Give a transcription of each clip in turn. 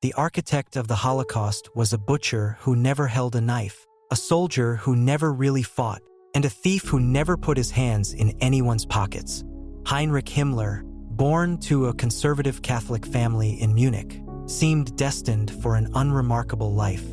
The architect of the Holocaust was a butcher who never held a knife, a soldier who never really fought, and a thief who never put his hands in anyone's pockets. Heinrich Himmler, born to a conservative Catholic family in Munich, seemed destined for an unremarkable life.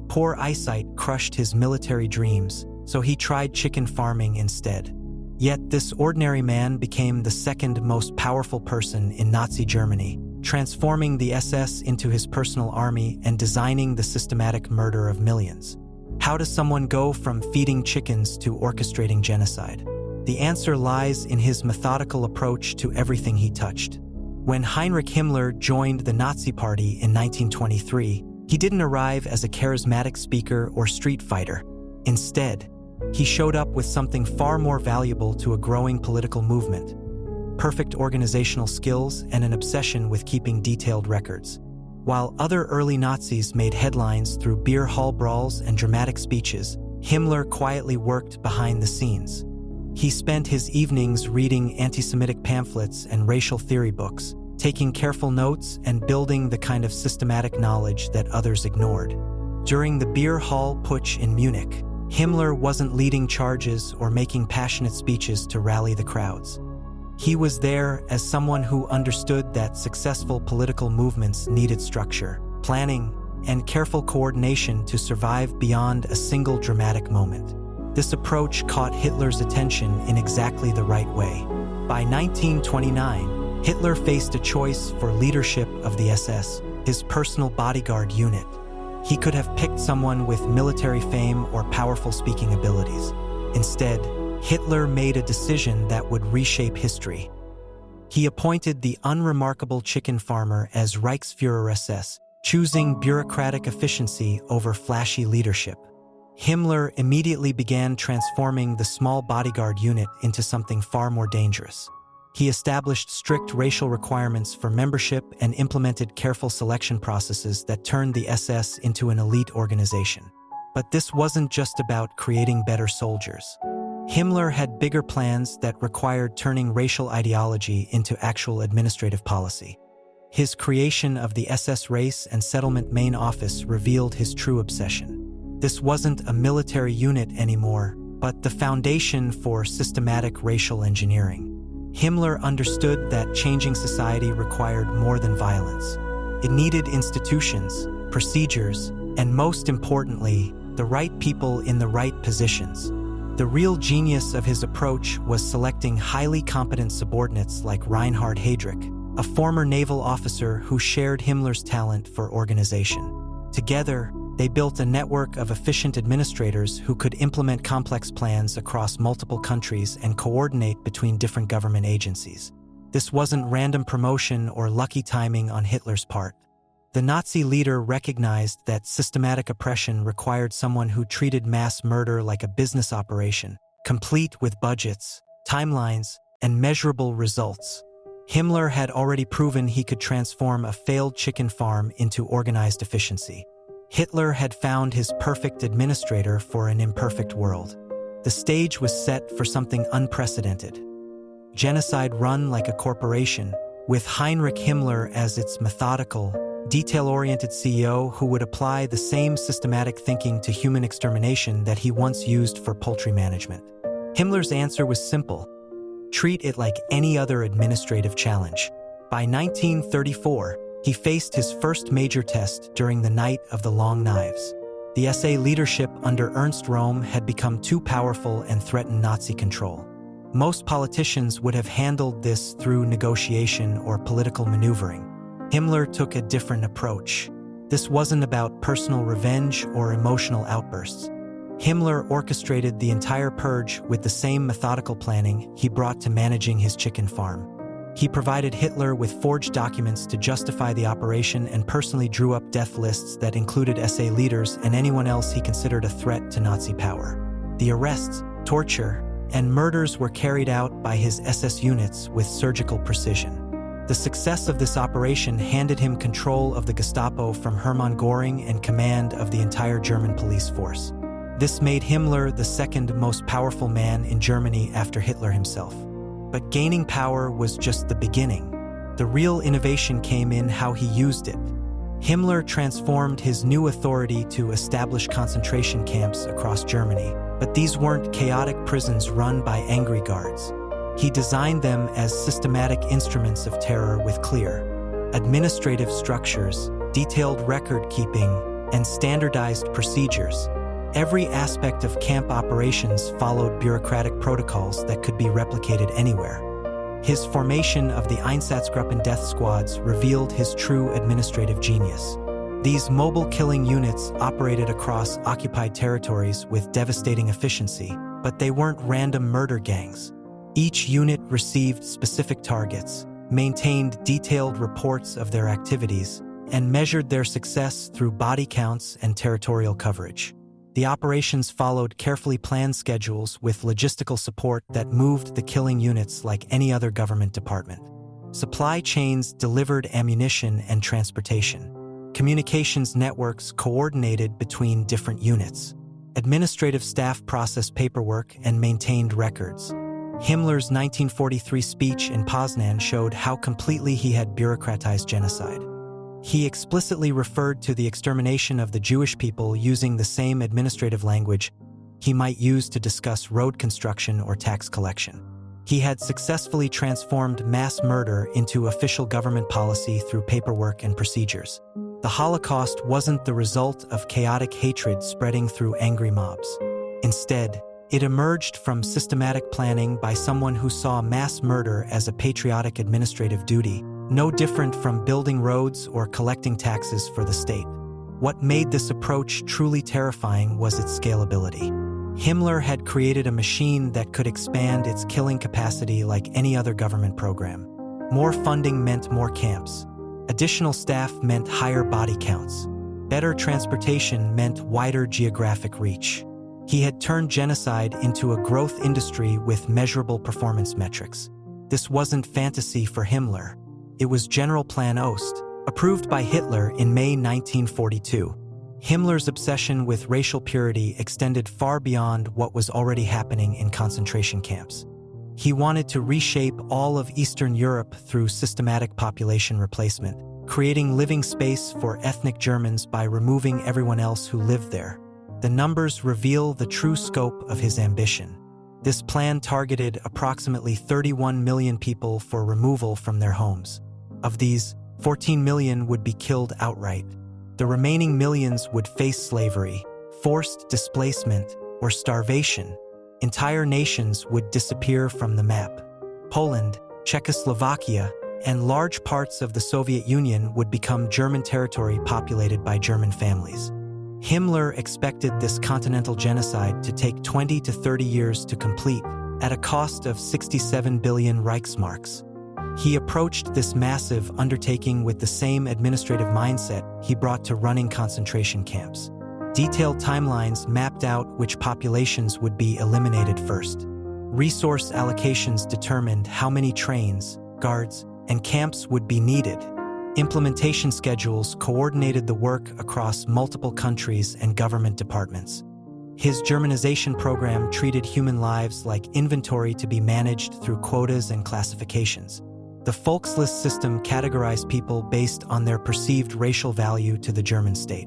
Poor eyesight crushed his military dreams, so he tried chicken farming instead. Yet this ordinary man became the second most powerful person in Nazi Germany, transforming the SS into his personal army and designing the systematic murder of millions. How does someone go from feeding chickens to orchestrating genocide? The answer lies in his methodical approach to everything he touched. When Heinrich Himmler joined the Nazi Party in 1923, he didn't arrive as a charismatic speaker or street fighter. Instead, he showed up with something far more valuable to a growing political movement: perfect organizational skills and an obsession with keeping detailed records. While other early Nazis made headlines through beer hall brawls and dramatic speeches, Himmler quietly worked behind the scenes. He spent his evenings reading anti-Semitic pamphlets and racial theory books, taking careful notes and building the kind of systematic knowledge that others ignored. During the beer hall putsch in Munich, Himmler wasn't leading charges or making passionate speeches to rally the crowds. He was there as someone who understood that successful political movements needed structure, planning, and careful coordination to survive beyond a single dramatic moment. This approach caught Hitler's attention in exactly the right way. By 1929, Hitler faced a choice for leadership of the SS, his personal bodyguard unit. He could have picked someone with military fame or powerful speaking abilities. Instead, Hitler made a decision that would reshape history. He appointed the unremarkable chicken farmer as Reichsführer SS, choosing bureaucratic efficiency over flashy leadership. Himmler immediately began transforming the small bodyguard unit into something far more dangerous. He established strict racial requirements for membership and implemented careful selection processes that turned the SS into an elite organization. But this wasn't just about creating better soldiers. Himmler had bigger plans that required turning racial ideology into actual administrative policy. His creation of the SS Race and Settlement Main Office revealed his true obsession. This wasn't a military unit anymore, but the foundation for systematic racial engineering. Himmler understood that changing society required more than violence. It needed institutions, procedures, and most importantly, the right people in the right positions. The real genius of his approach was selecting highly competent subordinates like Reinhard Heydrich, a former naval officer who shared Himmler's talent for organization. Together, they built a network of efficient administrators who could implement complex plans across multiple countries and coordinate between different government agencies. This wasn't random promotion or lucky timing on Hitler's part. The Nazi leader recognized that systematic oppression required someone who treated mass murder like a business operation, complete with budgets, timelines, and measurable results. Himmler had already proven he could transform a failed chicken farm into organized efficiency. Hitler had found his perfect administrator for an imperfect world. The stage was set for something unprecedented. Genocide run like a corporation, with Heinrich Himmler as its methodical, detail-oriented CEO who would apply the same systematic thinking to human extermination that he once used for poultry management. Himmler's answer was simple: treat it like any other administrative challenge. By 1934, he faced his first major test during the Night of the Long Knives. The SA leadership under Ernst Röhm had become too powerful and threatened Nazi control. Most politicians would have handled this through negotiation or political maneuvering. Himmler took a different approach. This wasn't about personal revenge or emotional outbursts. Himmler orchestrated the entire purge with the same methodical planning he brought to managing his chicken farm. He provided Hitler with forged documents to justify the operation and personally drew up death lists that included SA leaders and anyone else he considered a threat to Nazi power. The arrests, torture, and murders were carried out by his SS units with surgical precision. The success of this operation handed him control of the Gestapo from Hermann Göring and command of the entire German police force. This made Himmler the second most powerful man in Germany after Hitler himself. But gaining power was just the beginning. The real innovation came in how he used it. Himmler transformed his new authority to establish concentration camps across Germany, but these weren't chaotic prisons run by angry guards. He designed them as systematic instruments of terror with clear administrative structures, detailed record-keeping, and standardized procedures. Every aspect of camp operations followed bureaucratic protocols that could be replicated anywhere. His formation of the Einsatzgruppen death squads revealed his true administrative genius. These mobile killing units operated across occupied territories with devastating efficiency, but they weren't random murder gangs. Each unit received specific targets, maintained detailed reports of their activities, and measured their success through body counts and territorial coverage. The operations followed carefully planned schedules with logistical support that moved the killing units like any other government department. Supply chains delivered ammunition and transportation. Communications networks coordinated between different units. Administrative staff processed paperwork and maintained records. Himmler's 1943 speech in Poznan showed how completely he had bureaucratized genocide. He explicitly referred to the extermination of the Jewish people using the same administrative language he might use to discuss road construction or tax collection. He had successfully transformed mass murder into official government policy through paperwork and procedures. The Holocaust wasn't the result of chaotic hatred spreading through angry mobs. Instead, it emerged from systematic planning by someone who saw mass murder as a patriotic administrative duty, no different from building roads or collecting taxes for the state. What made this approach truly terrifying was its scalability. Himmler had created a machine that could expand its killing capacity like any other government program. More funding meant more camps. Additional staff meant higher body counts. Better transportation meant wider geographic reach. He had turned genocide into a growth industry with measurable performance metrics. This wasn't fantasy for Himmler. It was Generalplan Ost, approved by Hitler in May 1942. Himmler's obsession with racial purity extended far beyond what was already happening in concentration camps. He wanted to reshape all of Eastern Europe through systematic population replacement, creating living space for ethnic Germans by removing everyone else who lived there. The numbers reveal the true scope of his ambition. This plan targeted approximately 31 million people for removal from their homes. Of these, 14 million would be killed outright. The remaining millions would face slavery, forced displacement, or starvation. Entire nations would disappear from the map. Poland, Czechoslovakia, and large parts of the Soviet Union would become German territory populated by German families. Himmler expected this continental genocide to take 20 to 30 years to complete, at a cost of 67 billion Reichsmarks. He approached this massive undertaking with the same administrative mindset he brought to running concentration camps. Detailed timelines mapped out which populations would be eliminated first. Resource allocations determined how many trains, guards, and camps would be needed. Implementation schedules coordinated the work across multiple countries and government departments. His Germanization program treated human lives like inventory to be managed through quotas and classifications. The Volkslist system categorized people based on their perceived racial value to the German state.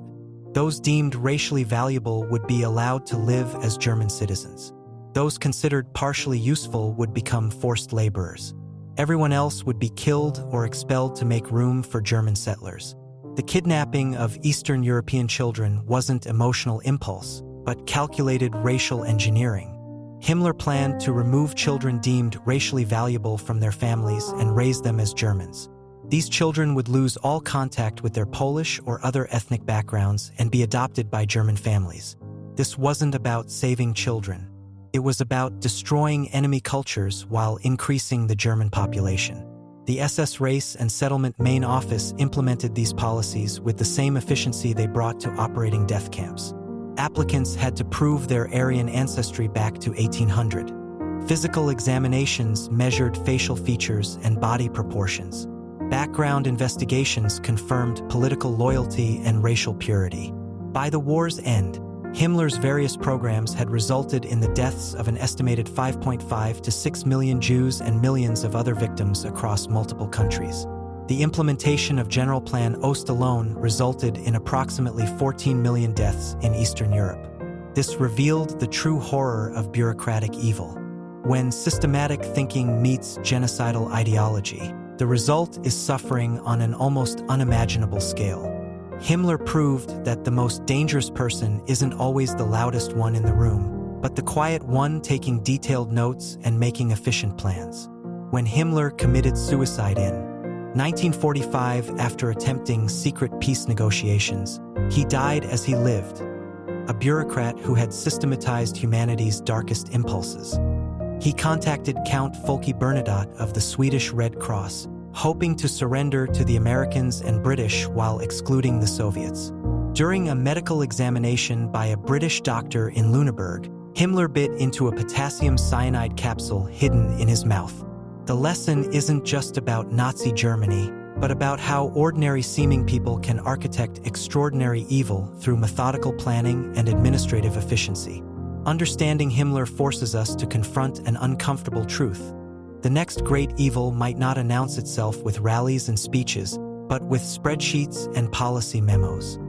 Those deemed racially valuable would be allowed to live as German citizens. Those considered partially useful would become forced laborers. Everyone else would be killed or expelled to make room for German settlers. The kidnapping of Eastern European children wasn't emotional impulse, but calculated racial engineering. Himmler planned to remove children deemed racially valuable from their families and raise them as Germans. These children would lose all contact with their Polish or other ethnic backgrounds and be adopted by German families. This wasn't about saving children. It was about destroying enemy cultures while increasing the German population. The SS Race and Settlement Main Office implemented these policies with the same efficiency they brought to operating death camps. Applicants had to prove their Aryan ancestry back to 1800. Physical examinations measured facial features and body proportions. Background investigations confirmed political loyalty and racial purity. By the war's end, Himmler's various programs had resulted in the deaths of an estimated 5.5 to 6 million Jews and millions of other victims across multiple countries. The implementation of Generalplan Ost alone resulted in approximately 14 million deaths in Eastern Europe. This revealed the true horror of bureaucratic evil. When systematic thinking meets genocidal ideology, the result is suffering on an almost unimaginable scale. Himmler proved that the most dangerous person isn't always the loudest one in the room, but the quiet one taking detailed notes and making efficient plans. When Himmler committed suicide in 1945 after attempting secret peace negotiations, he died as he lived, a bureaucrat who had systematized humanity's darkest impulses. He contacted Count Folke Bernadotte of the Swedish Red Cross, hoping to surrender to the Americans and British while excluding the Soviets. During a medical examination by a British doctor in Lüneburg, Himmler bit into a potassium cyanide capsule hidden in his mouth. The lesson isn't just about Nazi Germany, but about how ordinary-seeming people can architect extraordinary evil through methodical planning and administrative efficiency. Understanding Himmler forces us to confront an uncomfortable truth. The next great evil might not announce itself with rallies and speeches, but with spreadsheets and policy memos.